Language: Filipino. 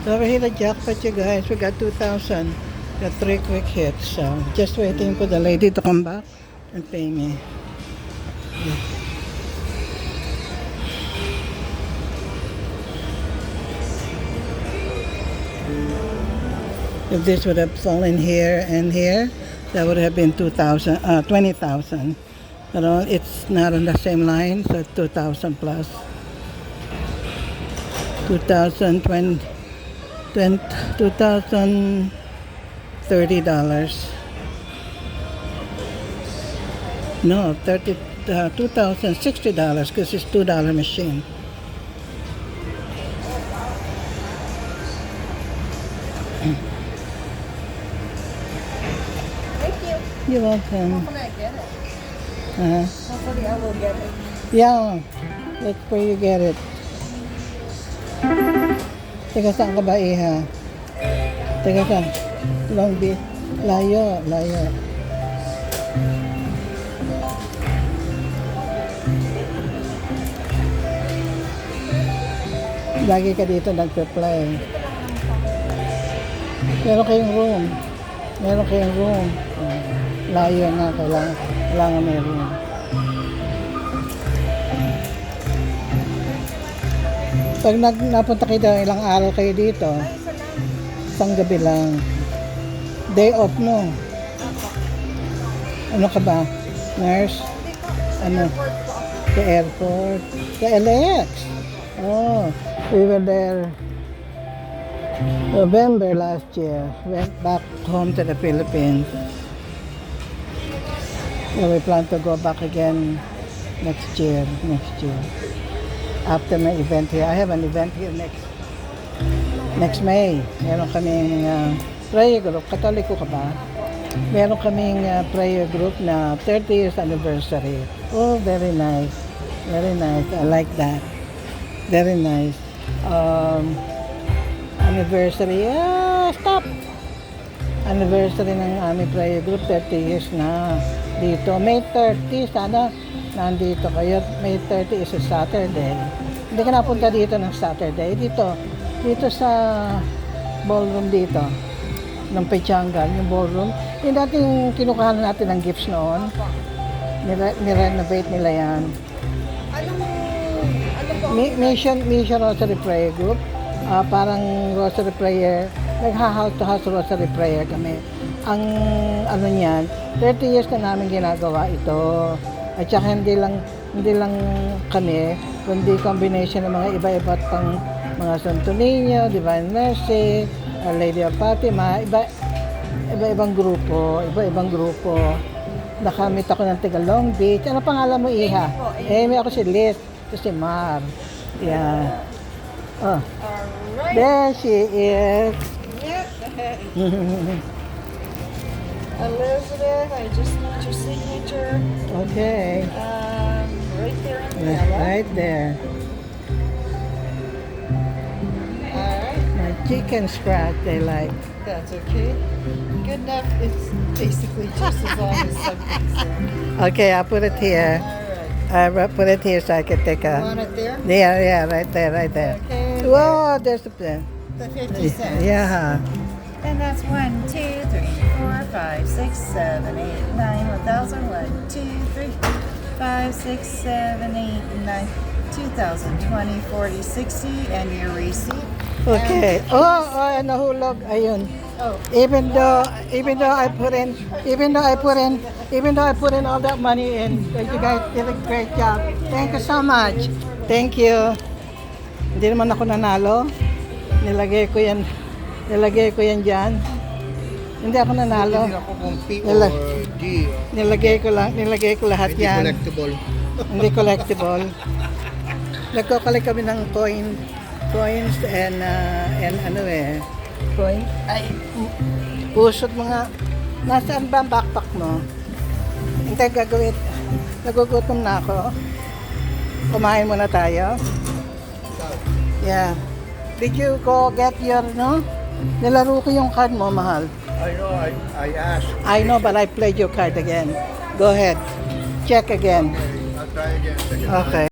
So we hit a jackpot, you guys. We got 2,000. Got 3 quick hits. So just waiting for the lady to come back and pay me. If this would have fallen here and here, that would have been 20,000. You know, it's not on the same line, so 2,000 plus. 2,020, $2,030. No, $2,060 because it's $2 machine. Thank you. You're welcome. How can I get it? Hopefully I will get it. Yeah, that's where you get it. Teka, saan ka ba, Iha? Teka, saan? Long Beach. Layo, layo. Lagi ka dito nagpe-play. Meron kayong room. Meron kayong room. Layo nga, kailangan may room. Pag napunta kayo dito, ilang araw kayo dito? Isang gabi lang. Day off, no? Ano ka ba? Nurse? Ano? Sa airport? Sa LAX? Oh, we were there November last year. Went back home to the Philippines. So we plan to go back again next year. After my event here. I have an event here next May. Meron kaming prayer group. Katoliko ka ba? Meron kaming prayer group na 30 years anniversary. Oh, very nice. Very nice. I like that. Very nice. Anniversary. Stop! Anniversary ng aming prayer group. 30 years na dito. May 30. Sana nandito kayo. May 30 is a Saturday. Hindi ka napunta dito ng Saturday. Dito sa ballroom dito. Ng Pechangan, yung ballroom. Yung dating kinukuhan natin ng gifts noon. Nirenovate nila yan. Mission Rosary Prayer Group. Parang Rosary Prayer. Nagha-house to house Rosary Prayer kami. Ang ano niyan, 30 years na namin ginagawa ito. At saka hindi lang kami, kundi combination ng mga iba-iba pang mga Santo Niño, Divine Mercy, Our Lady of Fatima, iba-ibang grupo. Nakamit ako ng taga Long Beach. Ano pangalan mo, Iha? May ako si Liz. Ito si Mar. Yeah. Oh. Alright. There she is. Yep. Elizabeth, I just need your signature. Okay. Right there in the yellow. Right there. Alright. My chicken scratch they like. That's okay. Good enough. It's basically just as long as something's there. Okay, I'll put it here. Alright. I put it here so I can take You a... want it there? Yeah, right there. Okay. Whoa, there's the pen. The 50 cents. Yeah. And that's 1, 2, 3, 4, 5, 6, 7, 8, 9, 1,000, 1, 2, 3, 5, 6, 7, 8, 9, 2,020, 40, 60, and your receipt. Okay. Nahulog. Ayun. Oh, Even though I put in all that money in, you guys did a great job. Thank you so much. Thank you. Hindi naman ako nanalo. Nilagay ko yan dyan. Hindi ako nanalo. Hindi ako compete Nila- or D. Nilagay ko lahat Hindi yan. collectible. Hindi collectible. Nagko-collect kami ng coins and coin. Ay, pusot mga, nasaan ba ang backpack mo? Hindi gagawin. Nagugutom na ako. Kumain muna tayo. Yeah. Did you go get your, no? Nilaro ko yung card mo, mahal. I know, I asked. I know, but I played your card again. Go ahead. Check again. I'll try again. Okay.